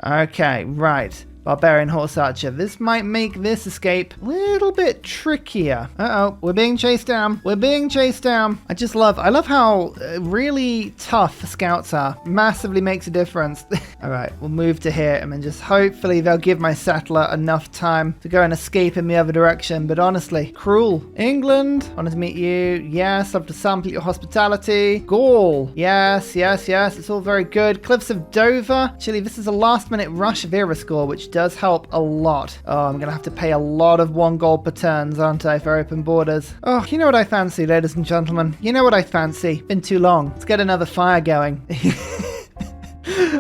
Okay, right. Barbarian Horse Archer. This might make this escape a little bit trickier. Uh-oh, we're being chased down. We're being chased down. I love how really tough scouts are. Massively makes a difference. All right, we'll move to here and then just hopefully they'll give my settler enough time to go and escape in the other direction. But honestly, cruel. England, wanted to meet you. Yes, love to sample your hospitality. Gaul. Yes, yes, yes. It's all very good. Cliffs of Dover. Actually, this is a last minute rush Vera score, which does help a lot. Oh, I'm gonna have to pay a lot of 1 gold per turns, aren't I, for open borders? Oh, you know what I fancy, ladies and gentlemen? You know what I fancy? Been too long. Let's get another fire going.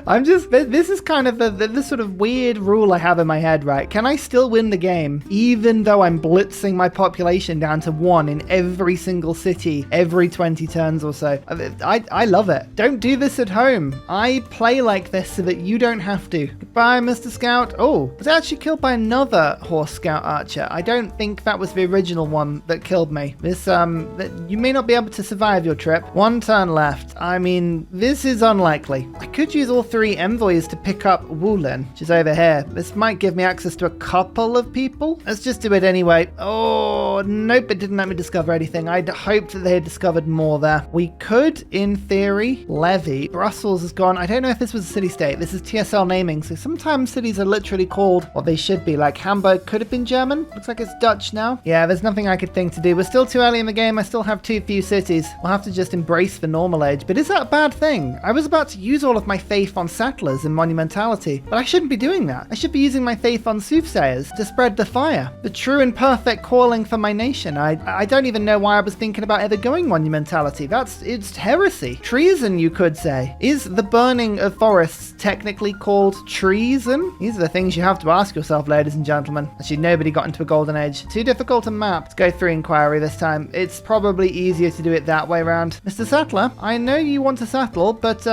This is kind of the sort of weird rule I have in my head, right? Can I still win the game even though I'm blitzing my population down to 1 in every single city every 20 turns or so? I love it. Don't do this at home. I play like this so that you don't have to. Goodbye, Mr. Scout. Oh, was I actually killed by another horse scout archer? I don't think that was the original one that killed me. This, you may not be able to survive your trip. 1 turn left. I mean, this is unlikely. I could use all 3 envoys to pick up Woolen, which is over here. This might give me access to a couple of people. Let's just do it anyway. Oh, nope, it didn't let me discover anything. I'd hoped that they had discovered more there. We could, in theory, levy. Brussels is gone. I don't know if this was a city-state. This is TSL naming, so sometimes cities are literally called what they should be. Like Hamburg could have been German. Looks like it's Dutch now. Yeah, there's nothing I could think to do. We're still too early in the game. I still have too few cities. We'll have to just embrace the normal age. But is that a bad thing? I was about to use all of my faith on settlers and monumentality, but I shouldn't be doing that. I should be using my faith on soothsayers to spread the fire, the true and perfect calling for my nation. I don't even know why I was thinking about ever going monumentality. It's heresy. Treason, you could say. Is the burning of forests technically called treason? These are the things you have to ask yourself, ladies and gentlemen. Actually, nobody got into a golden age. Too difficult to map. Let's go through inquiry this time. It's probably easier to do it that way around. Mr. Settler, I know you want to settle, but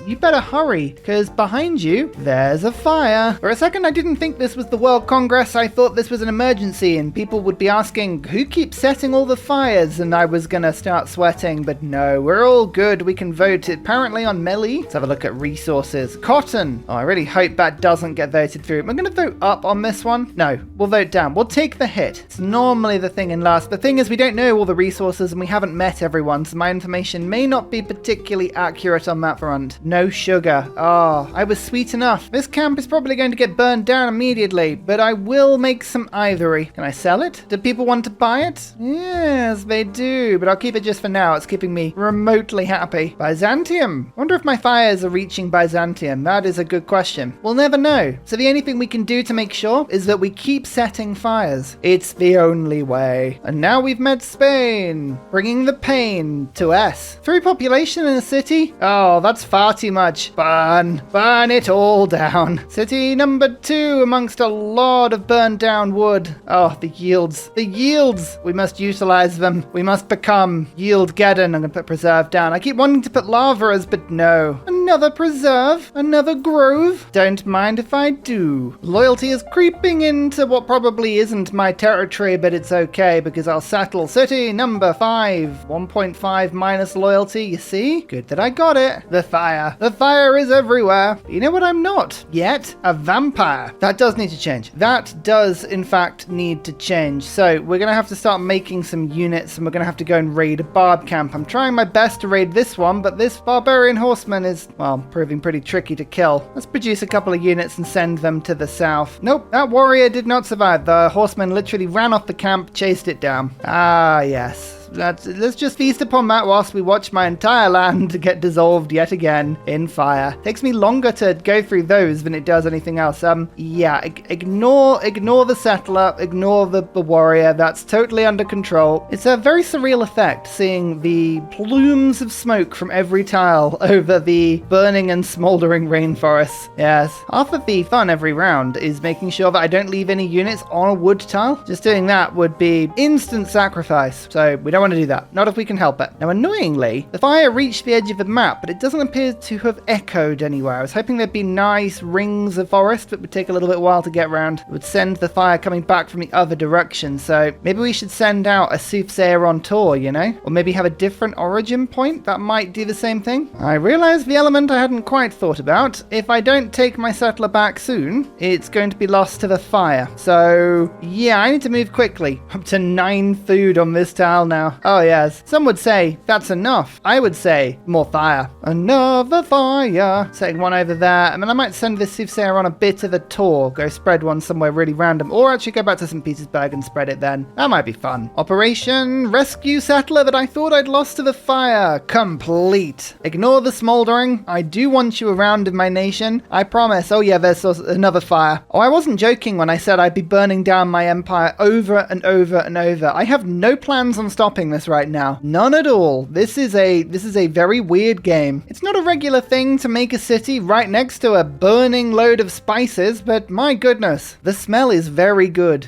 you better hurry, because behind you, there's a fire. For a second, I didn't think this was the World Congress. I thought this was an emergency and people would be asking, who keeps setting all the fires? And I was gonna start sweating, but no, we're all good. We can vote apparently on Melly. Let's have a look at resources. Cotton. Oh, I really hope that doesn't get voted through. We're gonna vote up on this one. No, we'll vote down. We'll take the hit. It's normally the thing in last. The thing is, we don't know all the resources and we haven't met everyone, so my information may not be particularly accurate on that front. No sugar. Oh, I was sweet enough. This camp is probably going to get burned down immediately, but I will make some ivory. Can I sell it? Do people want to buy it? Yes, they do, but I'll keep it just for now. It's keeping me remotely happy. Byzantium. Wonder if my fires are reaching Byzantium. That is a good question. We'll never know. So the only thing we can do to make sure is that we keep setting fires. It's the only way. And now we've met Spain, bringing the pain to S. 3 population in a city? Oh, that's far too much. Burn it all down. City number 2 amongst a lot of burned down wood. Oh, the yields. The yields. We must utilize them. We must become Yield-Geddon. I'm going to put preserve down. I keep wanting to put lava as, but no. Another preserve? Another grove? Don't mind if I do. Loyalty is creeping into what probably isn't my territory, but it's okay because I'll settle. City number 5. 1.5 minus loyalty, you see? Good that I got it. The fire. The fire is everywhere. You know what I'm not yet? A vampire. That does need to change. That does, in fact, need to change. So we're going to have to start making some units and we're going to have to go and raid a barb camp. I'm trying my best to raid this one, but this barbarian horseman is, well, proving pretty tricky to kill. Let's produce a couple of units and send them to the south. Nope, that warrior did not survive. The horseman literally ran off the camp, chased it down. Ah, yes. Let's just feast upon that whilst we watch my entire land get dissolved yet again in fire. Takes me longer to go through those than it does anything else. Yeah, ignore the settler, ignore the warrior. That's totally under control. It's a very surreal effect seeing the plumes of smoke from every tile over the burning and smoldering rainforests. Yes, half of the fun every round is making sure that I don't leave any units on a wood tile. Just doing that would be instant sacrifice. So we don't want to do that. Not if we can help it. Now, annoyingly, the fire reached the edge of the map, but it doesn't appear to have echoed anywhere. I was hoping there'd be nice rings of forest, but it would take a little bit while to get around. It would send the fire coming back from the other direction, so maybe we should send out a soothsayer on tour, you know? Or maybe have a different origin point that might do the same thing. I realized the element I hadn't quite thought about. If I don't take my settler back soon, it's going to be lost to the fire. So, yeah, I need to move quickly. Up to 9 food on this tile now. Oh, yes. Some would say that's enough. I would say more fire. Another fire. Setting one over there. And then I might send this soothsayer on a bit of a tour. Go spread one somewhere really random. Or actually go back to St. Petersburg and spread it then. That might be fun. Operation Rescue Settler that I thought I'd lost to the fire. Complete. Ignore the smoldering. I do want you around in my nation. I promise. Oh yeah, there's another fire. Oh, I wasn't joking when I said I'd be burning down my empire over and over and over. I have no plans on stopping this right now. None at all. This is a very weird game. It's not a regular thing to make a city right next to a burning load of spices, but my goodness, the smell is very good.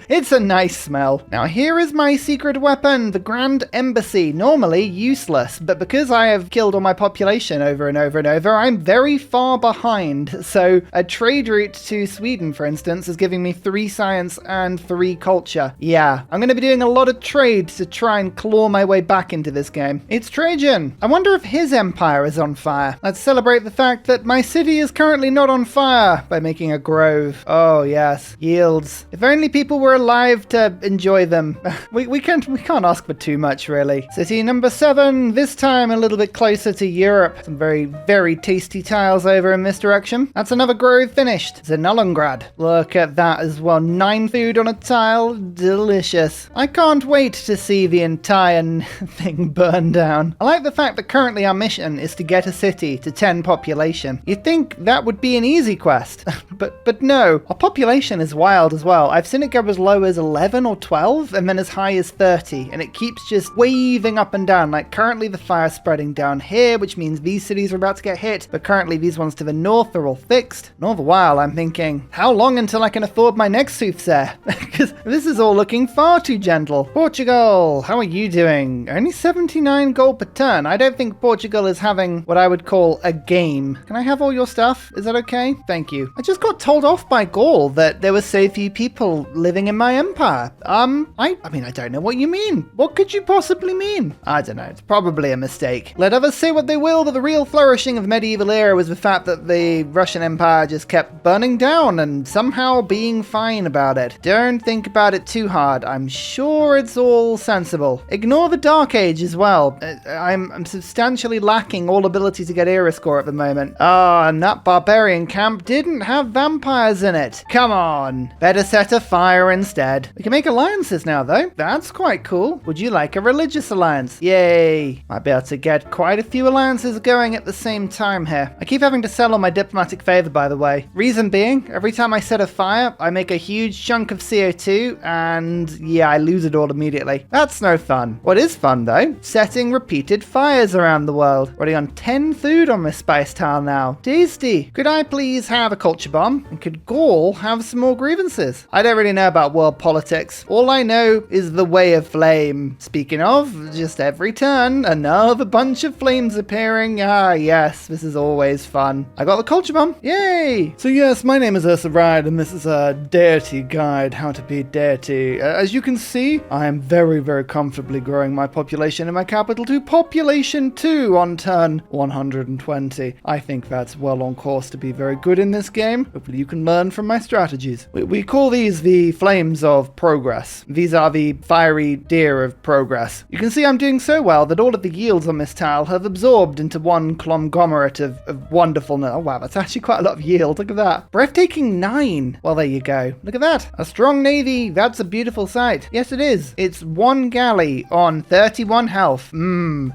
It's a nice smell. Now here is my secret weapon, the Grand Embassy. Normally useless, but because I have killed all my population over and over and over, I'm very far behind. So a trade route to Sweden, for instance, is giving me 3 science and 3 culture. Yeah, I'm going to be doing a lot of trade to try and claw my way back into this game. It's Trajan. I wonder if his empire is on fire. Let's celebrate the fact that my city is currently not on fire by making a grove. Oh yes, yields. If only people were alive to enjoy them. we can't ask for too much, really. City number 7, this time a little bit closer to Europe. Some very, very tasty tiles over in this direction. That's another grove finished. Zenalengrad. Look at that as well. 9 food on a tile. Delicious. I can't wait to see the entire thing burn down. I like the fact that currently our mission is to get a city to 10 population. You'd think that would be an easy quest, but no. Our population is wild as well. I've seen it go as low as 11 or 12 and then as high as 30, and it keeps just waving up and down. Like currently the fire's spreading down here, which means these cities are about to get hit, but currently these ones to the north are all fixed. And all the while I'm thinking, how long until I can afford my next soothsayer? Because this is all looking far too gentle. Portugal, how are you doing? Only 79 gold per turn. I don't think Portugal is having what I would call a game. Can I have all your stuff? Is that okay? Thank you. I just got told off by Gaul that there were so few people living in my empire. I mean, I don't know what you mean. What could you possibly mean? I don't know. It's probably a mistake. Let others say what they will, but the real flourishing of the medieval era was the fact that the Russian Empire just kept burning down and somehow being fine about it. Don't think about it too hard. I'm sure it's all sensible. Ignore the Dark Age as well. I'm substantially lacking all ability to get era score at the moment. Ah, and that barbarian camp didn't have vampires in it. Come on. Better set a fire instead. We can make alliances now though. That's quite cool. Would you like a religious alliance? Yay. Might be able to get quite a few alliances going at the same time here. I keep having to sell on my diplomatic favor, by the way. Reason being, every time I set a fire, I make a huge chunk of CO2 and yeah, I lose it all immediately. That's no fun. What is fun though? Setting repeated fires around the world. Already on 10 food on this spice tile now. Tasty. Could I please have a culture bomb? And could Gaul have some more grievances? I don't really know about world politics. All I know is the way of flame. Speaking of, just every turn, another bunch of flames appearing. Ah, yes, this is always fun. I got the culture bomb. Yay! So yes, my name is Ursa and this is a Deity guide, how to be Deity. As you can see, I am very, very comfortably growing my population in my capital to population 2 on turn 120. I think that's well on course to be very good in this game. Hopefully you can learn from my strategies. We call these the flames of progress. These are the fiery deer of progress. You can see I'm doing so well that all of the yields on this tile have absorbed into one conglomerate of wonderfulness. Oh wow, that's actually quite a lot of yield. Look at that. Breathtaking 9. Well, there you go. Look at that. A strong navy. That's a beautiful sight. Yes, it is. It's 1 galley on 31 health.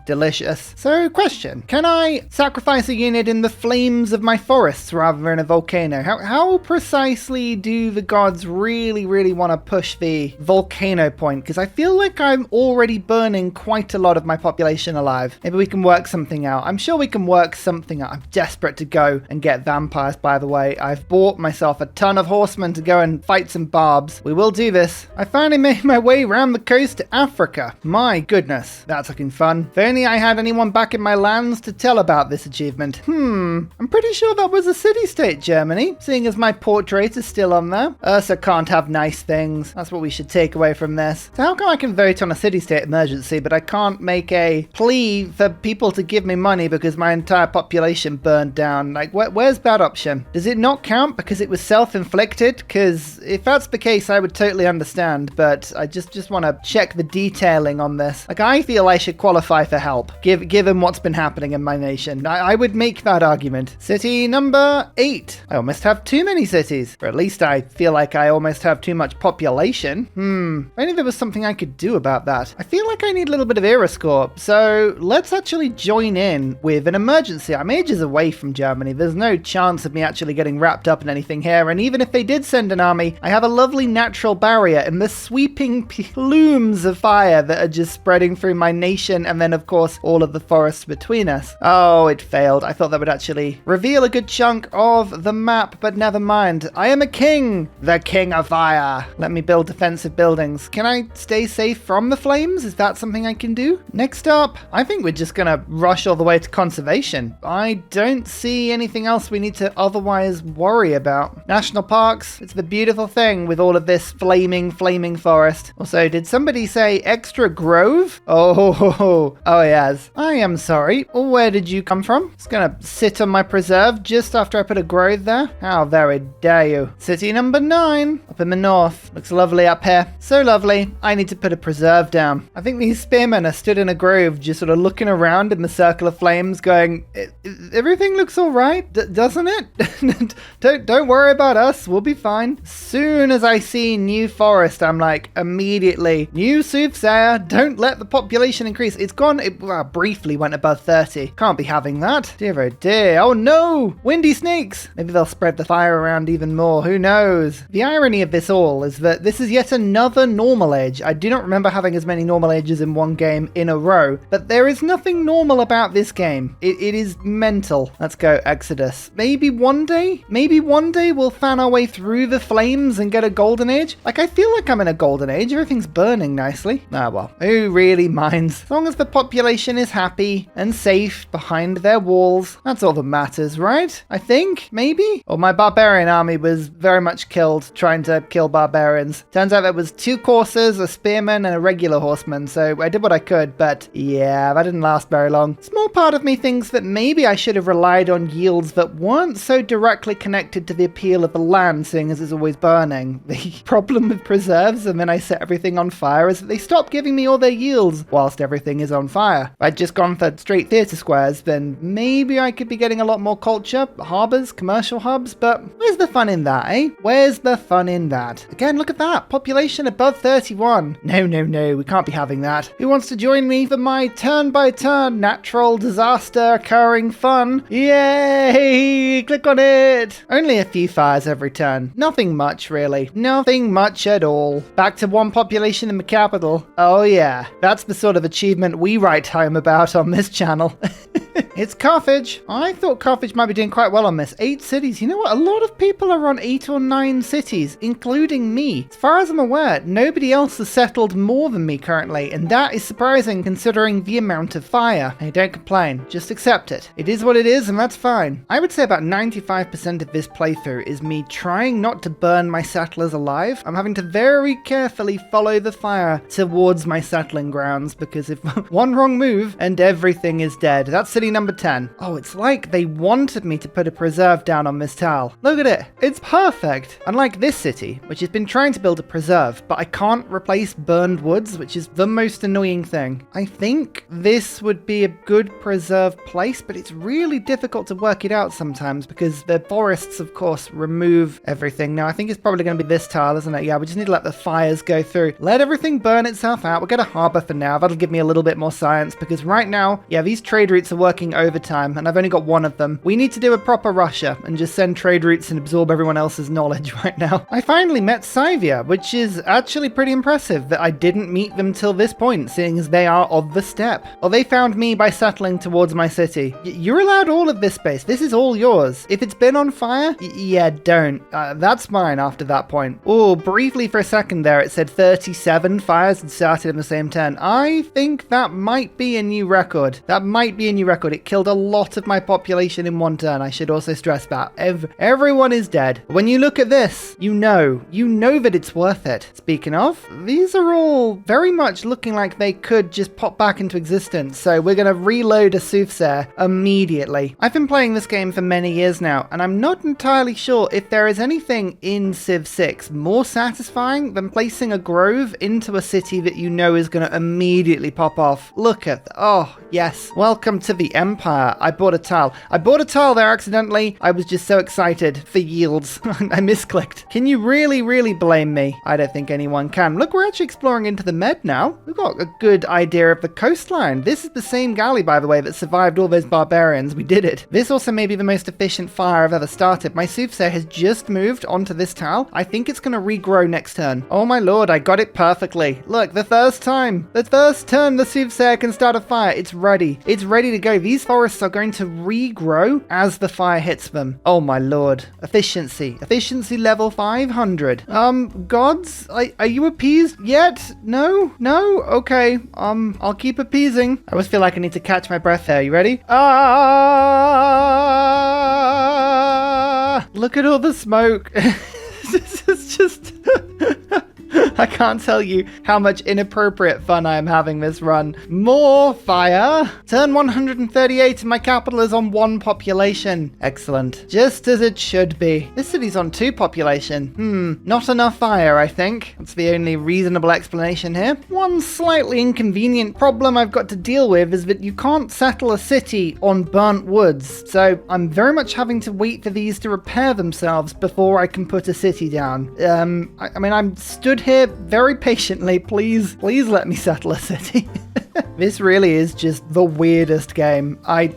Delicious. So, question. Can I sacrifice a unit in the flames of my forests rather than a volcano? How precisely do the gods really, really want to push the volcano point? Because I feel like I'm already burning quite a lot of my population alive. Maybe we can work something out. I'm sure we can work something out. I'm desperate to go and get vampires, by the way. I've bought myself a ton of horsemen to go and fight some barbs. We will do this. I finally made my way around the coast to Africa. My goodness, that's looking fun. If only I had anyone back in my lands to tell about this achievement. I'm pretty sure that was a city-state, Germany, seeing as my portrait is still on there. Ursa can't have nice things. That's what we should take away from this. So how come I can vote on a city-state emergency, but I can't make a plea for people to give me money because my entire population burned down? Like, where's that option? Does it not count because it was self-inflicted? Because if that's the case, I would totally understand, but I just want to check the detailing on this. Like, I feel I should qualify for help, given what's been happening in my nation. I would make that argument. City number 8. I almost have too many cities, or at least I feel like I almost have too much population. If only there was something I could do about that. I feel like I need a little bit of era score, so let's actually join in with an emergency. I'm ages away from Germany. There's no chance of me actually getting wrapped up in anything here, and even if they did send an army, I have a lovely natural barrier in the sweeping plumes of fire that are just spreading through my nation, and then of course all of the forests between us. Oh, it failed. I thought that would actually reveal a good chunk of the map, but never mind. I am a king, the king of fire. Let me build defensive buildings. Can I stay safe from the flames? Is that something I can do? Next up, I think we're just gonna rush all the way to conservation. I don't see anything else we need to otherwise worry about. National parks, it's the beautiful thing with all of this flaming forest. Also, did somebody say extra grove? Oh yes. I am sorry. Where did you come from? It's gonna sit on my preserve just after I put a grove there. How very dare you. City number 9, up in the north. Looks lovely up here. So lovely. I need to put a preserve down. I think these spearmen are stood in a grove just sort of looking around in the circle of flames going, everything looks all right, doesn't it? Don't worry about us. We'll be fine. Soon as I see new forest, I'm like, immediately, new soothsayer, don't let the population increase. It's gone, it briefly went above 30. Can't be having that. Dear oh dear. Oh no! Windy snakes! Maybe they'll spread the fire around even more. Who knows? The irony of this all is that this is yet another normal age. I do not remember having as many normal ages in one game in a row, but there is nothing normal about this game. It is mental. Let's go Exodus. Maybe one day we'll fan our way through the flames and get a golden age. Like, I feel like I'm in a golden age. Everything's burning nicely. Ah, well, who really minds? As long as the population is happy and safe behind their walls, that's all that matters, right? I think, maybe? Or my barbarian army was very much killed trying to kill barbarians. Turns out there was 2 coursers, a spearman, and a regular horseman, so I did what I could, but yeah, that didn't last very long. Small part of me thinks that maybe I should have relied on yields that weren't so directly connected to the appeal of the land, seeing as it's always burning. The problem with preserves, and then I set everything on fire, is that they stop giving me all their yields whilst everything is on fire. If I'd just gone for straight theatre squares, then maybe I could be getting a lot more culture, harbours, commercial hubs, but where's the fun in that, eh? Where's the fun in that? Again, look at that, population above 31. No, we can't be having that. Who wants to join me for my turn-by-turn natural disaster occurring fun? Yay! Click on it! Only a few fires every turn. Nothing much, really. Nothing much at all. Back to 1 population in the capital. Oh yeah, that's the sort of achievement we write home about on this channel. It's Carthage. I thought Carthage might be doing quite well on this. 8 cities. You know what? A lot of people are on 8 or 9 cities, including me. As far as I'm aware, nobody else has settled more than me currently, and that is surprising considering the amount of fire. Hey, don't complain. Just accept it. It is what it is, and that's fine. I would say about 95% of this playthrough is me trying not to burn my settlers alive. I'm having to very carefully follow the fire towards my settling grounds, because if one wrong move and everything is dead. That's city number 10. Oh, it's like they wanted me to put a preserve down on this tile. Look at it. It's perfect. Unlike this city, which has been trying to build a preserve, but I can't replace burned woods, which is the most annoying thing. I think this would be a good preserve place, but it's really difficult to work it out sometimes because the forests, of course, remove everything. Now, I think it's probably going to be this tile, isn't it? Yeah, we just need to let the fires go through. Let everything burn itself out. We'll get a harbor for now. That'll give me a little bit more science because right now, yeah, these trade routes are working overtime, and I've only got one of them. We need to do a proper Russia and just send trade routes and absorb everyone else's knowledge right now. I finally met Scyvia, which is actually pretty impressive that I didn't meet them till this point, seeing as they are of the steppe. Or they found me by settling towards my city. You're allowed all of this space. This is all yours. If it's been on fire, yeah, don't. That's mine after that point. Oh, briefly for a second there, it said 37 fires had started in the same turn. I think that might be a new record. That might be a new record. It killed a lot of my population in one turn. I should also stress that. Everyone is dead. When you look at this, you know that it's worth it. Speaking of, these are all very much looking like they could just pop back into existence. So we're going to reload a soothsayer immediately. I've been playing this game for many years now, and I'm not entirely sure if there is anything in Civ 6 more satisfying than placing a grove into a city that you know is going to immediately pop off. Look at oh, yes. Welcome to the Empire. I bought a tile. I bought a tile there accidentally. I was just so excited for yields. I misclicked. Can you really blame me? I don't think anyone can. Look, we're actually exploring into the Med now. We've got a good idea of the coastline. This is the same galley, by the way, that survived all those barbarians. We did it. This also may be the most efficient fire I've ever started. My soothsayer has just moved onto this tile. I think it's going to regrow next turn. Oh my lord, I got it perfectly. Look, the first time. The first turn the soothsayer can start a fire. It's ready. It's ready to go. These forests are going to regrow as the fire hits them. Oh my lord. Efficiency. Efficiency level 500. Gods, are you appeased yet? No? No? Okay. I'll keep appeasing. I always feel like I need to catch my breath there. You ready? Look at all the smoke. This is just... I can't tell you how much inappropriate fun I am having this run. More fire. Turn 138 and my capital is on 1 population. Excellent. Just as it should be. This city's on 2 population. Not enough fire, I think. That's the only reasonable explanation here. One slightly inconvenient problem I've got to deal with is that you can't settle a city on burnt woods. So I'm very much having to wait for these to repair themselves before I can put a city down. I mean, I'm stood here very patiently. Please let me settle a city. This really is just the weirdest game. I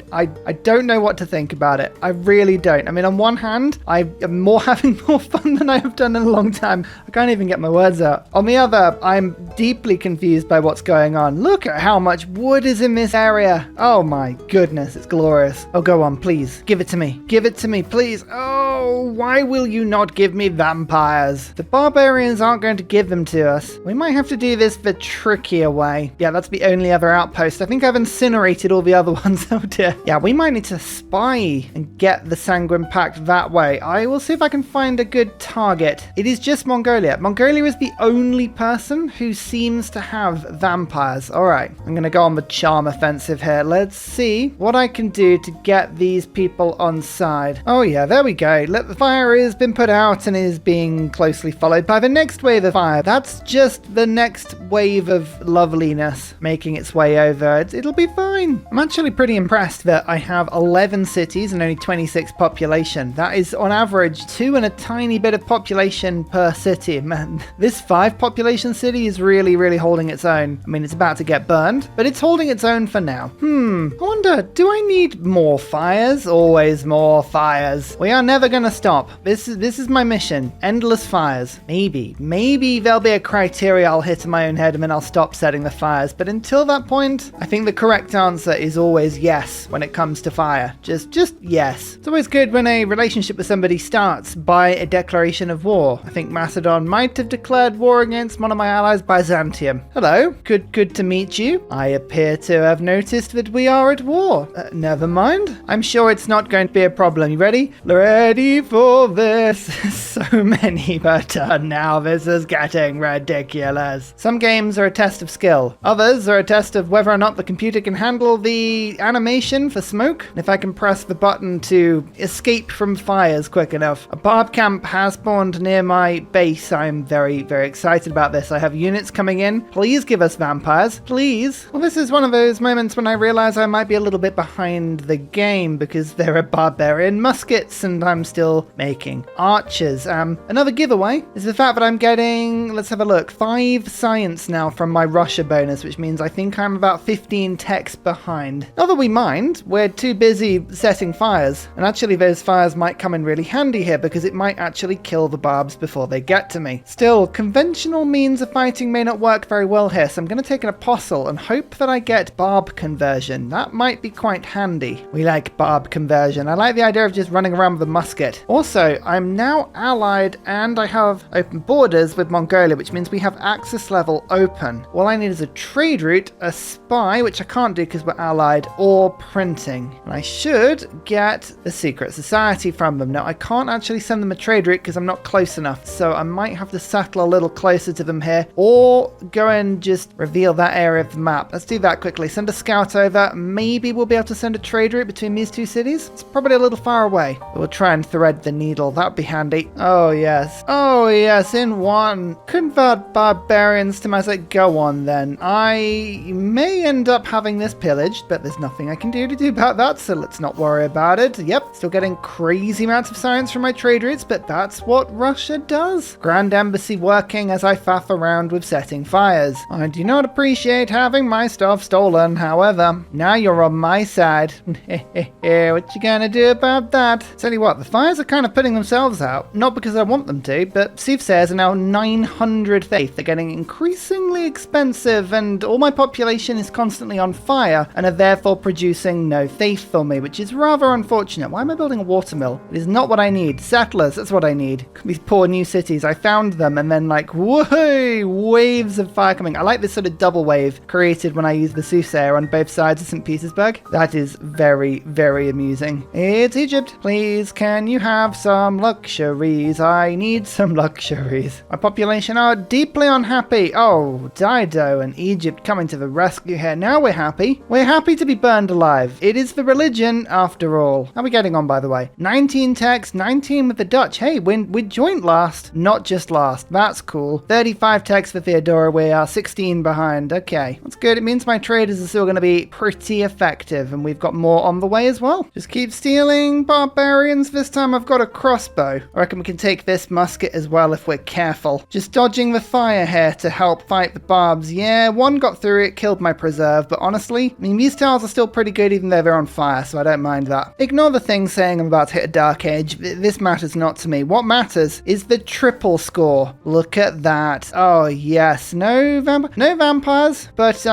don't know what to think about it. I really don't. I mean, on one hand, I am having more fun than I have done in a long time. I can't even get my words out. On the other, I'm deeply confused by what's going on. Look at how much wood is in this area. Oh my goodness, it's glorious. Oh, go on, please. Give it to me. Give it to me, please. Oh, why will you not give me vampires? The barbarians aren't going to give them to us. We might have to do this the trickier way. Yeah, that's the only other outpost. I think I've incinerated all the other ones. Oh dear. Yeah, we might need to spy and get the Sanguine Pact that way. I will see if I can find a good target. It is just Mongolia. Mongolia is the only person who seems to have vampires. All right, I'm going to go on the charm offensive here. Let's see what I can do to get these people on side. Oh yeah, there we go. The fire has been put out and is being closely followed by the next wave of fire. That's just the next wave of loveliness making its way over. It'll be fine. I'm actually pretty impressed that I have 11 cities and only 26 population. That is on average 2 and a tiny bit of population per city. Man, this 5 population city is really holding its own. I mean, it's about to get burned, but it's holding its own for now. I wonder, do I need more fires? Always more fires. We are never going to stop. This is my mission. Endless fires. Maybe there'll be a criteria I'll hit in my own head and then I'll stop setting the fires. But until that point, I think the correct answer is always yes when it comes to fire. Just yes. It's always good when a relationship with somebody starts by a declaration of war. I think Macedon might have declared war against one of my allies, Byzantium. Hello, good to meet you. I appear to have noticed that we are at war. Never mind. I'm sure it's not going to be a problem. You ready? Ready for this. So many per turn now. This is getting ridiculous. Some games are a test of skill. Others are a test of whether or not the computer can handle the animation for smoke. If I can press the button to escape from fires quick enough. A barb camp has spawned near my base. I'm very excited about this. I have units coming in. Please give us vampires. Please. Well, this is one of those moments when I realize I might be a little bit behind the game because there are barbarian muskets and I'm still making archers. Another giveaway is the fact that I'm getting, let's have a look, 5 science now from my Russia bonus, which means I think think I'm about 15 techs behind. Not that we mind, we're too busy setting fires. And actually those fires might come in really handy here because it might actually kill the barbs before they get to me. Still, conventional means of fighting may not work very well here, so I'm going to take an apostle and hope that I get barb conversion. That might be quite handy. We like barb conversion. I like the idea of just running around with a musket. Also, I'm now allied and I have open borders with Mongolia, which means we have access level open. All I need is a trade route, a spy, which I can't do because we're allied, or printing. And I should get the secret society from them. Now, I can't actually send them a trade route because I'm not close enough, so I might have to settle a little closer to them here, or go and just reveal that area of the map. Let's do that quickly. Send a scout over. Maybe we'll be able to send a trade route between these two cities. It's probably a little far away. We'll try and thread the needle. That'd be handy. Oh, yes. Oh, yes. In one. Convert barbarians to my side. Go on, then. I may end up having this pillaged, but there's nothing I can do about that, so let's not worry about it. Yep, still getting crazy amounts of science from my trade routes, but that's what Russia does. Grand Embassy working as I faff around with setting fires. I do not appreciate having my stuff stolen, however. Now you're on my side. What you gonna do about that? Tell you what, the fires are kind of putting themselves out. Not because I want them to, but soothsayers are now 900 faith. They're getting increasingly expensive, and all my population is constantly on fire, and are therefore producing no faith for me, which is rather unfortunate. Why am I building a watermill? It is not what I need. Settlers, that's what I need. These poor new cities, I found them, and then like, whoa, waves of fire coming. I like this sort of double wave created when I use the soothsayer on both sides of St. Petersburg. That is very, very amusing. It's Egypt. Please, can you have some luxuries? I need some luxuries. My population are deeply unhappy. Oh, Dido and Egypt coming to the rescue here. Now we're happy. We're happy to be burned alive. It is the religion after all. How are we getting on, by the way? 19 techs, 19 with the Dutch. Hey, we joined last, not just last. That's cool. 35 techs for Theodora. We are 16 behind. Okay, that's good. It means my traders are still going to be pretty effective, and we've got more on the way as well. Just keep stealing barbarians. This time I've got a crossbow. I reckon we can take this musket as well if we're careful. Just dodging the fire here to help fight the barbs. Yeah, one got through it, killed my preserve, but honestly, I mean, these tiles are still pretty good even though they're on fire, so I don't mind that. Ignore the thing saying I'm about to hit a dark age. This matters not to me. What matters is the triple score. Look at that. Oh, yes. No vampires, but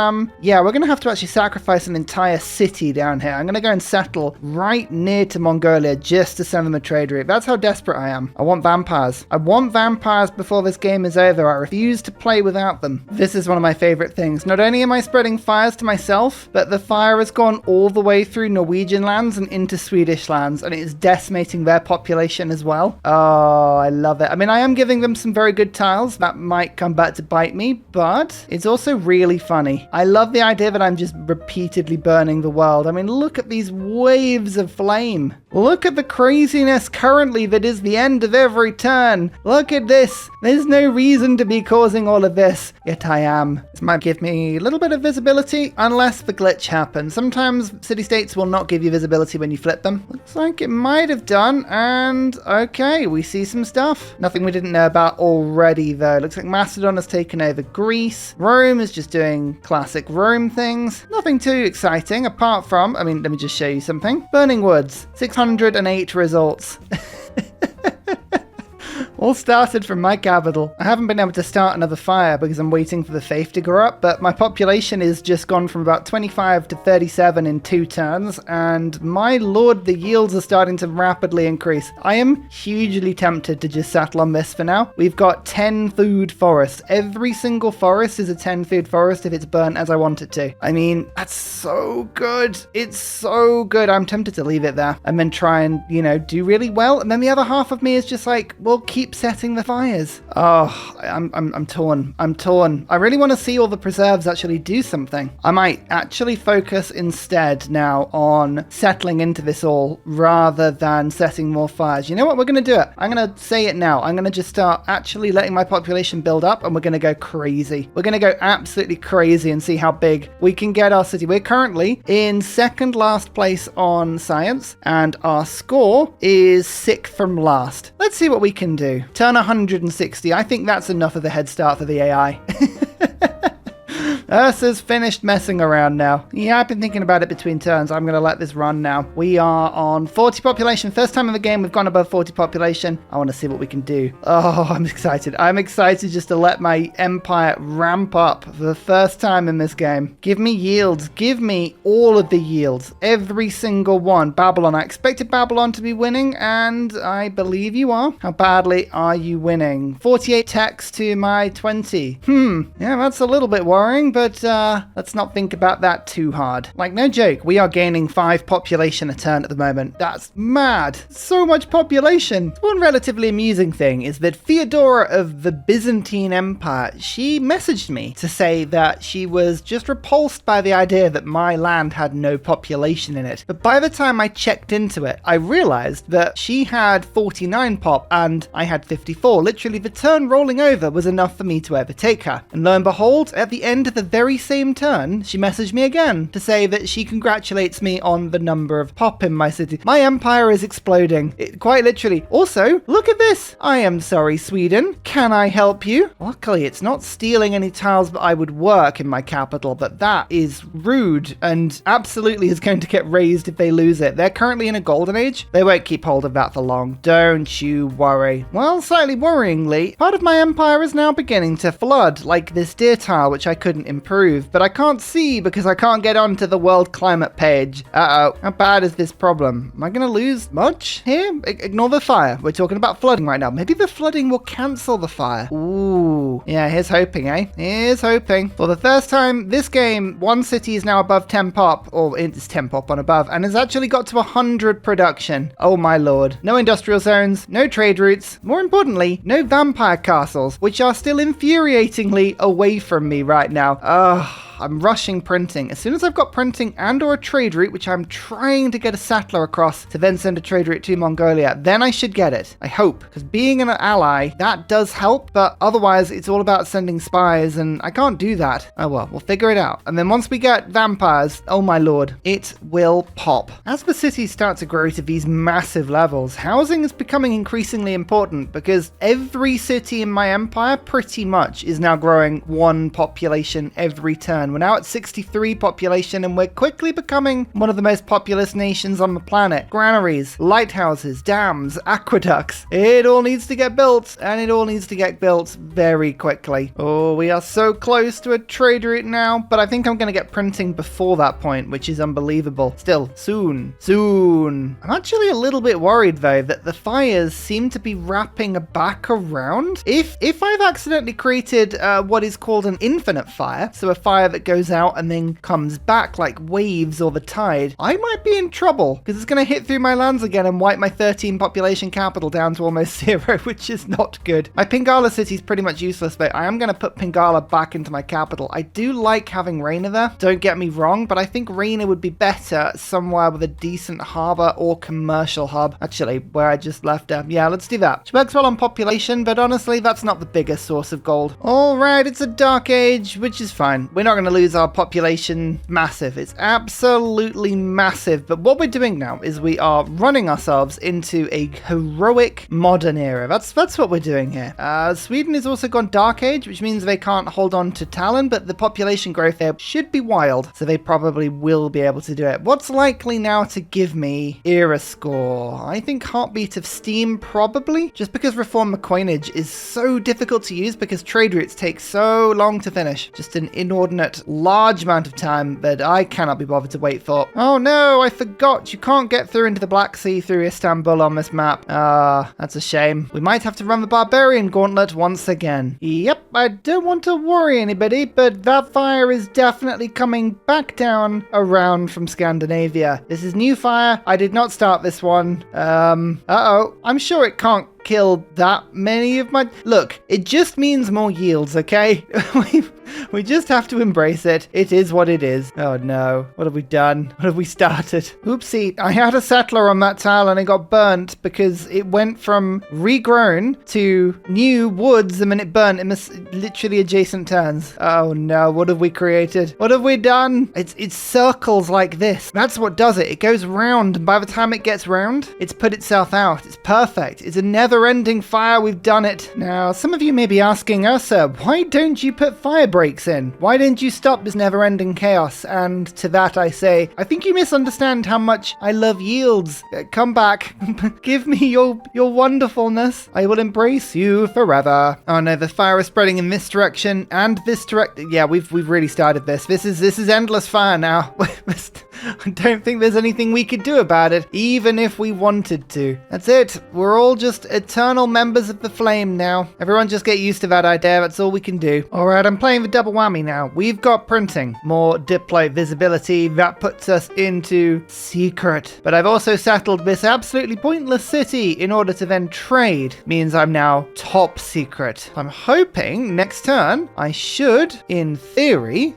yeah, we're going to have to actually sacrifice an entire city down here. I'm going to go and settle right near to Mongolia just to send them a trade route. That's how desperate I am. I want vampires. I want vampires before this game is over. I refuse to play without them. This is one of my favorite things. Not only am I spreading fires to myself, but the fire has gone all the way through Norwegian lands and into Swedish lands, and it is decimating their population as well. Oh, I love it. I mean, I am giving them some very good tiles. That might come back to bite me, but it's also really funny. I love the idea that I'm just repeatedly burning the world. I mean, look at these waves of flame. Look at the craziness currently that is the end of every turn. Look at this. There's no reason to be causing all of this, yet I am. This might give me a little bit of visibility, unless the glitch happens. Sometimes city-states will not give you visibility when you flip them. Looks like it might have done, and okay, we see some stuff. Nothing we didn't know about already, though. Looks like Macedon has taken over Greece. Rome is just doing classic Rome things. Nothing too exciting, apart from, I mean, let me just show you something. Burning Woods, 608 results. All started from my capital. I haven't been able to start another fire because I'm waiting for the faith to grow up, but my population is just gone from about 25 to 37 in 2 turns, and my lord, the yields are starting to rapidly increase. I am hugely tempted to just settle on this for now. We've got 10 food forests. Every single forest is a 10 food forest if it's burnt as I want it to. I mean, that's so good. It's so good. I'm tempted to leave it there and then try and, you know, do really well. And then the other half of me is just like, well, keep setting the fires. Oh, I'm torn. I'm torn. I really want to see all the preserves actually do something. I might actually focus instead now on settling into this all rather than setting more fires. You know what? We're going to do it. I'm going to say it now. I'm going to just start actually letting my population build up, and we're going to go crazy. We're going to go absolutely crazy and see how big we can get our city. We're currently in second last place on science, and our score is 6th from last. Let's see what we can do. Turn 160. I think that's enough of a head start for the AI. Ursa's finished messing around now. Yeah, I've been thinking about it between turns. I'm going to let this run now. We are on 40 population. First time in the game we've gone above 40 population. I want to see what we can do. Oh, I'm excited. I'm excited just to let my empire ramp up for the first time in this game. Give me yields. Give me all of the yields. Every single one. Babylon. I expected Babylon to be winning, and I believe you are. How badly are you winning? 48 techs to my 20. Yeah, that's a little bit worrying, but let's not think about that too hard. Like, no joke, we are gaining 5 population a turn at the moment. That's mad. So much population. One relatively amusing thing is that Theodora of the Byzantine Empire, she messaged me to say that she was just repulsed by the idea that my land had no population in it. But by the time I checked into it, I realized that she had 49 pop and I had 54. Literally, the turn rolling over was enough for me to overtake her. And lo and behold, at the end of the very same turn, she messaged me again to say that she congratulates me on the number of pop in my city. My empire is exploding. Quite literally. Also, look at this. I am sorry, Sweden. Can I help you? Luckily, it's not stealing any tiles that I would work in my capital, but that is rude and absolutely is going to get raised if they lose it. They're currently in a golden age. They won't keep hold of that for long. Don't you worry. Well, slightly worryingly, part of my empire is now beginning to flood, like this deer tile, which I couldn't improve, but I can't see because I can't get onto the world climate page. Uh-oh. How bad is this problem? Am I going to lose much here? Ignore the fire. We're talking about flooding right now. Maybe the flooding will cancel the fire. Ooh. Yeah, here's hoping, eh? Here's hoping. For the first time this game, one city is now above 10 pop, or it's 10 pop on above, and has actually got to 100 production. Oh my lord. No industrial zones, no trade routes, more importantly, no vampire castles, which are still infuriatingly away from me right now. Ugh. I'm rushing printing. As soon as I've got printing and or a trade route, which I'm trying to get a settler across to then send a trade route to Mongolia, then I should get it. I hope. Because being an ally, that does help, but otherwise it's all about sending spies and I can't do that. Oh well, we'll figure it out. And then once we get vampires, oh my lord, it will pop. As the cities start to grow to these massive levels, housing is becoming increasingly important because every city in my empire pretty much is now growing 1 population every turn. We're now at 63 population and we're quickly becoming one of the most populous nations on the planet. Granaries, lighthouses, dams, aqueducts. It all needs to get built and it all needs to get built very quickly. Oh, we are so close to a trade route now, but I think I'm going to get printing before that point, which is unbelievable. Still, soon. I'm actually a little bit worried though that the fires seem to be wrapping back around. If I've accidentally created what is called an infinite fire, so a fire that goes out and then comes back like waves or the tide, I might be in trouble because it's going to hit through my lands again and wipe my 13 population capital down to almost 0, which is not good. My Pingala city is pretty much useless, but I am going to put Pingala back into my capital. I do like having Raina there, don't get me wrong, but I think Raina would be better somewhere with a decent harbor or commercial hub. Actually, where I just left her. Yeah, let's do that. She works well on population, but honestly, that's not the biggest source of gold. All right, it's a dark age, which is fine. We're not going to lose our population massive. It's absolutely massive. But what we're doing now is we are running ourselves into a heroic modern era. That's what we're doing here. Sweden has also gone dark age, which means they can't hold on to Talon, but the population growth there should be wild, so they probably will be able to do it. What's likely now to give me era score? I think Heartbeat of Steam probably, just because Reform the Coinage is so difficult to use because trade routes take so long to finish. Just an inordinate large amount of time that I cannot be bothered to wait for. Oh no, I forgot. You can't get through into the Black Sea through Istanbul on this map. That's a shame. We might have to run the Barbarian Gauntlet once again. Yep, I don't want to worry anybody, but that fire is definitely coming back down around from Scandinavia. This is new fire. I did not start this one. Uh-oh. I'm sure it can't kill that many of my... Look, it just means more yields, okay? We just have to embrace it. It is what it is. Oh no. What have we done? What have we started? Oopsie. I had a settler on that tile and it got burnt because it went from regrown to new woods and then it burnt in literally adjacent turns. Oh no. What have we created? What have we done? It's circles like this. That's what does it. It goes round and by the time it gets round, it's put itself out. It's perfect. It's a nether never-ending fire, we've done it. Now, some of you may be asking, Ursa, why don't you put fire breaks in? Why don't you stop this never-ending chaos? And to that I say, I think you misunderstand how much I love yields. Come back. Give me your wonderfulness. I will embrace you forever. Oh no, the fire is spreading in this direction and this direction. Yeah, we've really started this. This is endless fire now. I don't think there's anything we could do about it, even if we wanted to. That's it. We're all just eternal members of the flame now. Everyone just get used to that idea. That's all we can do. All right, I'm playing the double whammy now. We've got printing, more diplo visibility. That puts us into secret. But I've also settled this absolutely pointless city in order to then trade. Means I'm now top secret. I'm hoping next turn I should, in theory,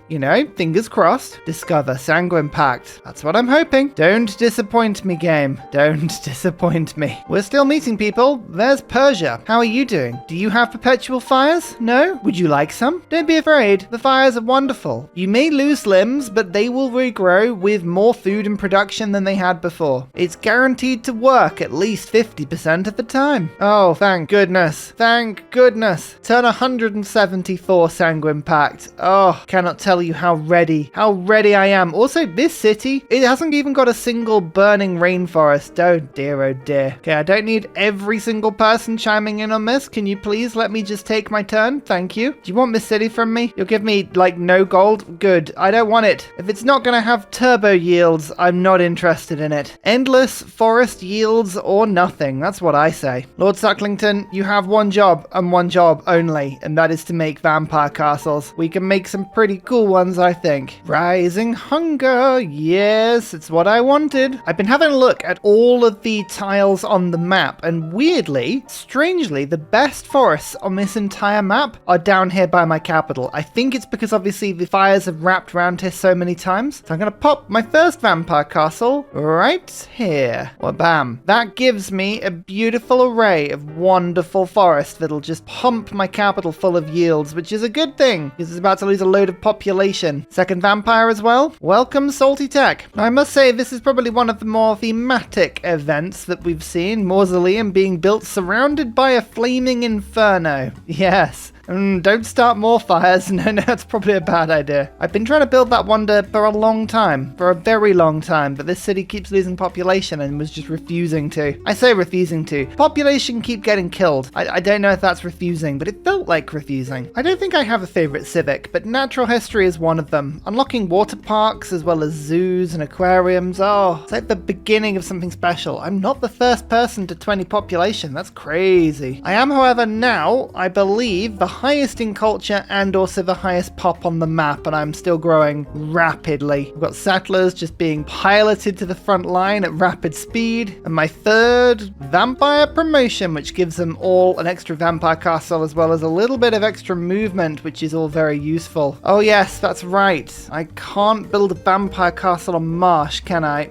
fingers crossed, discover Sanguine Pact. That's what I'm hoping. Don't disappoint me, game. Don't disappoint me. We're still meeting people. There's Persia. How are you doing? Do you have perpetual fires? No? Would you like some? Don't be afraid. The fires are wonderful. You may lose limbs, but they will regrow with more food and production than they had before. It's guaranteed to work at least 50% of the time. Oh, thank goodness. Thank goodness. Turn 174 Sanguine Pact. Oh, cannot tell you how ready I am. Also, this city, it hasn't even got a single burning rainforest. Oh dear, oh dear. Okay, I don't need every single person chiming in on this. Can you please let me just take my turn? Thank you. Do you want this city from me? You'll give me, no gold? Good. I don't want it. If it's not gonna have turbo yields, I'm not interested in it. Endless forest yields or nothing. That's what I say. Lord Sucklington, you have one job and one job only, and that is to make vampire castles. We can make some pretty cool ones, I think. Rising hunger. Yes, it's what I wanted. I've been having a look at all of the tiles on the map, and weirdly, strangely, the best forests on this entire map are down here by my capital. I think it's because obviously the fires have wrapped around here so many times. So I'm gonna pop my first vampire castle right here. Well, bam. That gives me a beautiful array of wonderful forest that'll just pump my capital full of yields, which is a good thing because it's about to lose a load of population. Second vampire as well. Welcome, Salty Tech. Now, I must say this is probably one of the more thematic events that we've seen. Mausoleum being built surrounded by a flaming inferno. Yes. Don't start more fires. No, that's probably a bad idea. I've been trying to build that wonder for a long time, for a very long time, but this city keeps losing population and was just refusing to. I say refusing to. Population keep getting killed. I don't know if that's refusing, but it felt like refusing. I don't think I have a favorite civic, but natural history is one of them. Unlocking water parks as well as zoos and aquariums. Oh, it's like the beginning of something special. I'm not the first person to 20 population. That's crazy. I am, however, now, I believe, the highest in culture and also the highest pop on the map, and I'm still growing rapidly. I've got settlers just being piloted to the front line at rapid speed, and my third vampire promotion, which gives them all an extra vampire castle as well as a little bit of extra movement, which is all very useful. Oh yes, that's right. I can't build a vampire castle on marsh, can I?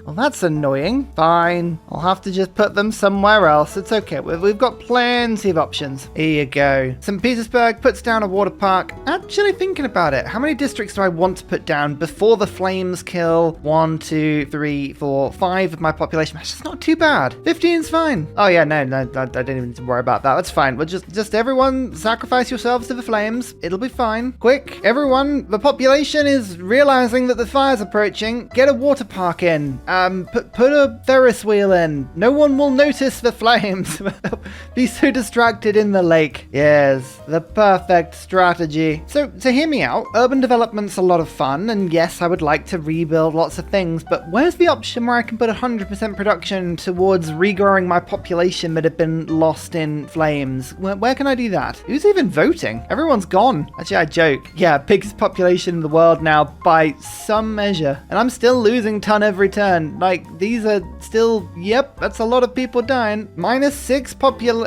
Well, that's annoying. Fine. I'll have to just put them somewhere else. It's okay. We've got plenty of options. Here you go. St. Petersburg puts down a water park. Actually thinking about it, how many districts do I want to put down before the flames kill 1, 2, 3, 4, 5 of my population? That's just not too bad. 15's fine. Oh yeah, no, I don't even need to worry about that. That's fine. We'll just everyone sacrifice yourselves to the flames. It'll be fine. Quick, everyone, the population is realizing that the fire's approaching. Get a water park in. Put a Ferris wheel in. No one will notice the flames. Be so distracted in the lake. Yes, the perfect strategy. So hear me out. Urban development's a lot of fun, and yes, I would like to rebuild lots of things, but where's the option where I can put 100% production towards regrowing my population that had been lost in flames? Where can I do that? Who's even voting? Everyone's gone. Actually, I joke. Yeah, biggest population in the world now by some measure, and I'm still losing ton every turn. Like, these are still, yep, that's a lot of people dying. -6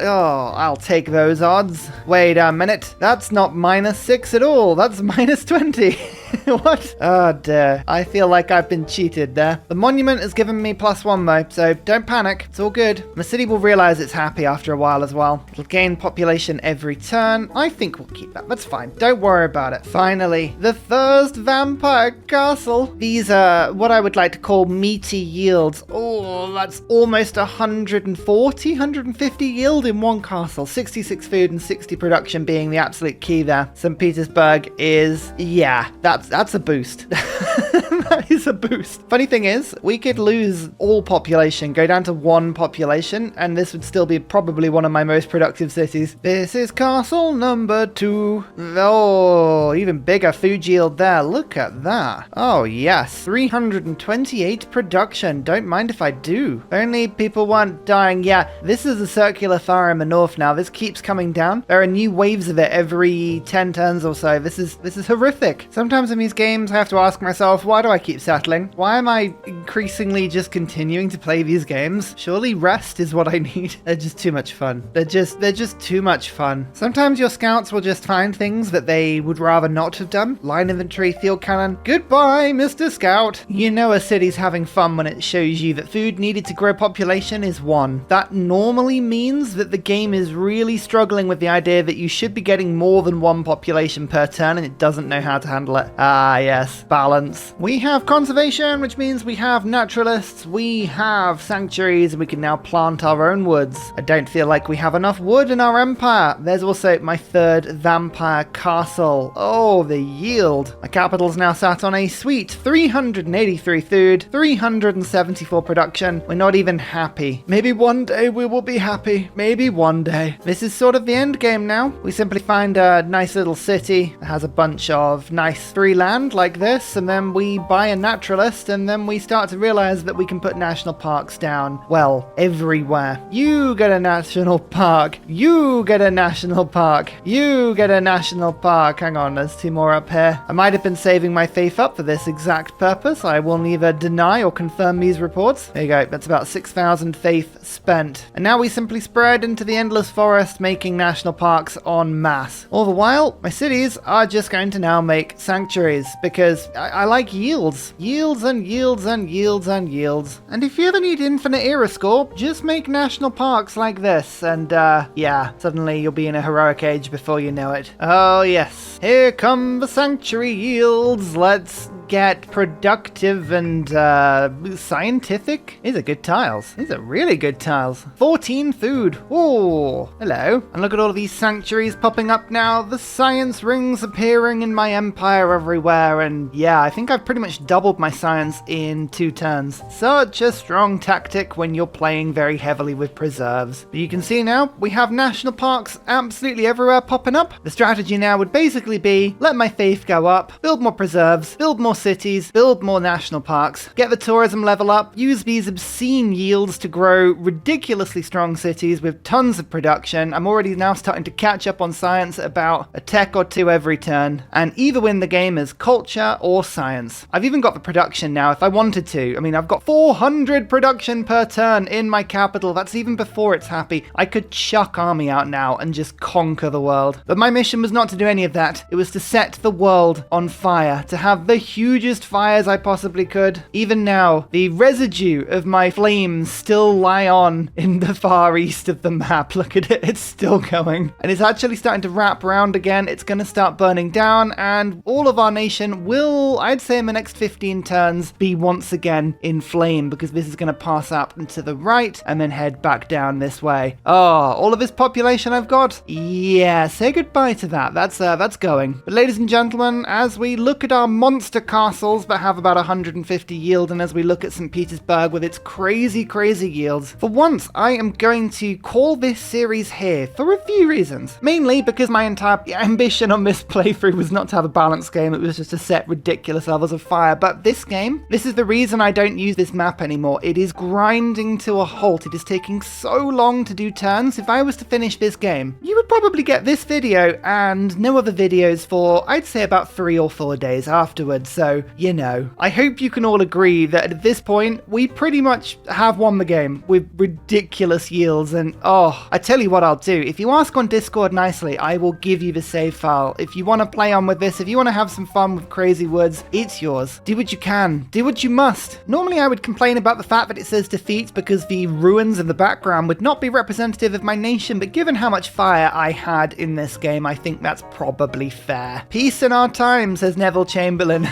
oh, I'll take those odds. Wait a minute, that's not -6 at all, that's -20. What? Oh dear. I feel like I've been cheated there. The monument has given me +1 though, so don't panic. It's all good. The city will realize it's happy after a while as well. It'll gain population every turn. I think we'll keep that. That's fine. Don't worry about it. Finally, the first vampire castle. These are what I would like to call meaty yields. Oh, that's almost 140, 150 yield in one castle. 66 food and 60 production being the absolute key there. St. Petersburg is, yeah, that's a boost. That is a boost. Funny thing is, we could lose all population, go down to 1 population, and this would still be probably one of my most productive cities. This is castle number 2. Oh, even bigger food yield there. Look at that. Oh, yes. 328 production. Don't mind if I do. If only people weren't dying. Yeah, this is a circular fire in the north now. This keeps coming down. There are new waves of it every 10 turns or so. This is horrific. Sometimes in these games, I have to ask myself, why do I keep settling? Why am I increasingly just continuing to play these games? Surely rest is what I need. They're just too much fun. They're just too much fun. Sometimes your scouts will just find things that they would rather not have done. Line infantry, field cannon. Goodbye, Mr. Scout. You know a city's having fun when it shows you that food needed to grow population is 1. That normally means that the game is really struggling with the idea that you should be getting more than 1 population per turn and it doesn't know how to handle it. Ah, yes. Balance. We have conservation, which means we have naturalists, we have sanctuaries, and we can now plant our own woods. I don't feel like we have enough wood in our empire. There's also my 3rd vampire castle. Oh, the yield. My capital's now sat on a sweet 383 food, 374 production. We're not even happy. Maybe one day we will be happy. Maybe one day. This is sort of the end game now. We simply find a nice little city that has a bunch of nice free land like this, and then we buy a naturalist, and then we start to realize that we can put national parks down, well, everywhere. You get a national park. You get a national park. You get a national park. Hang on, there's 2 more up here. I might have been saving my faith up for this exact purpose. I will neither deny or confirm these reports. There you go. That's about 6,000 faith spent. And now we simply spread into the endless forest, making national parks en masse. All the while, my cities are just going to now make sanctuaries because I like yields. Yields and yields and yields and yields. And if you ever need infinite era score, just make national parks like this and yeah, suddenly you'll be in a heroic age before you know it. Oh yes, here come the sanctuary yields. Let's get productive and scientific. These are good tiles. These are really good tiles. 14 food. Ooh, hello. And look at all of these sanctuaries popping up now. The science rings appearing in my empire everywhere. And yeah, I think I've pretty much doubled my science in 2 turns. Such a strong tactic when you're playing very heavily with preserves. But you can see now we have national parks absolutely everywhere popping up. The strategy now would basically be let my faith go up, build more preserves, build more cities, build more national parks, get the tourism level up, use these obscene yields to grow ridiculously strong cities with tons of production. I'm already now starting to catch up on science at about a tech or 2 every turn, and either win the game as culture or science. I've even got the production now if I wanted to. I mean, I've got 400 production per turn in my capital. That's even before it's happy. I could chuck army out now and just conquer the world. But my mission was not to do any of that. It was to set the world on fire, to have the hugest fires I possibly could. Even now, the residue of my flames still lie on in the far east of the map. Look at it, it's still going. And it's actually starting to wrap around again. It's going to start burning down, and all of our nation will, I'd say in the next 15 turns, be once again in flame, because this is going to pass up and to the right and then head back down this way. Oh, all of this population I've got? Yeah, say goodbye to that. That's going. But ladies and gentlemen, as we look at our monster castles that have about 150 yield, and as we look at St. Petersburg with its crazy yields, for once I am going to call this series here for a few reasons. Mainly because my entire ambition on this playthrough was not to have a balanced game, it was just to set ridiculous levels of fire. But this game, this is the reason I don't use this map anymore. It is grinding to a halt. It is taking so long to do turns. If I was to finish this game, you would probably get this video and no other video videos for, I'd say, about 3 or 4 days afterwards. So, you know, I hope you can all agree that at this point, we pretty much have won the game with ridiculous yields. And I tell you what I'll do. If you ask on Discord nicely, I will give you the save file. If you want to play on with this, if you want to have some fun with crazy woods, it's yours. Do what you can. Do what you must. Normally, I would complain about the fact that it says defeat because the ruins in the background would not be representative of my nation, but given how much fire I had in this game, I think that's probably fair. Peace in our time, says Neville Chamberlain.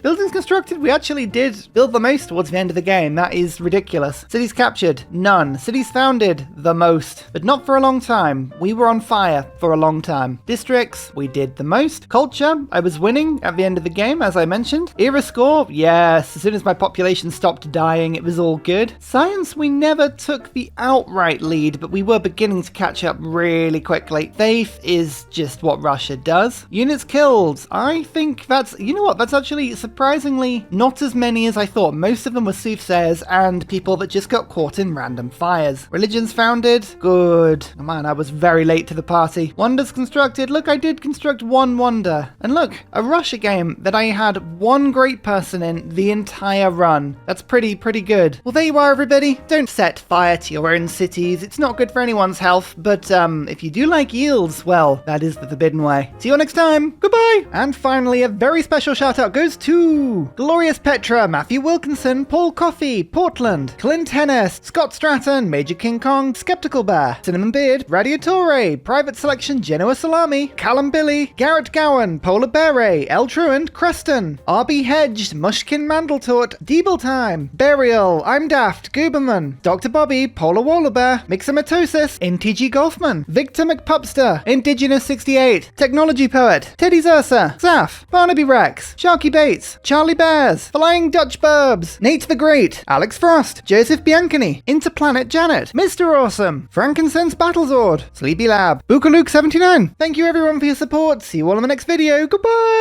Buildings constructed, we actually did build the most towards the end of the game. That is ridiculous. Cities captured, none. Cities founded, the most. But not for a long time. We were on fire for a long time. Districts, we did the most. Culture, I was winning at the end of the game, as I mentioned. Era score, yes. As soon as my population stopped dying, it was all good. Science, we never took the outright lead, but we were beginning to catch up really quickly. Faith is just what Russia does. Units killed, I think that's, you know what, that's actually surprisingly not as many as I thought. Most of them were soothsayers and people that just got caught in random fires. Religions founded, good. Oh man, I was very late to the party. Wonders constructed, look, I did construct one wonder. And look, a Russia game that I had one great person in the entire run. That's pretty good. Well, there you are, everybody. Don't set fire to your own cities. It's not good for anyone's health, but if you do like yields, well, that is the forbidden way. See you all next time. Goodbye. And finally, a very special shout out goes to Glorious Petra, Matthew Wilkinson, Paul Coffey, Portland, Clint Hennis, Scott Stratton, Major King Kong, Skeptical Bear, Cinnamon Beard, Radiatore, Private Selection, Genoa Salami, Callum Billy, Garrett Gowan, Polar Beret, El Truant, Creston, RB Hedged, Mushkin Mandletort, Deeble Time, Burial, I'm Daft, Gooberman, Dr. Bobby, Polar Wallabear, Mixomatosis, NTG Golfman, Victor McPupster, Indigenous 68, Technology Poet, Teddy's Ursa, Zaf, Barnaby Rex, Sharky Bates, Charlie Bears, Flying Dutch Burbs, Nate the Great, Alex Frost, Joseph Biancani, Interplanet Janet, Mr. Awesome, Frankincense Battlezord, Sleepy Lab, Bookaluk79. Thank you everyone for your support. See you all in the next video. Goodbye!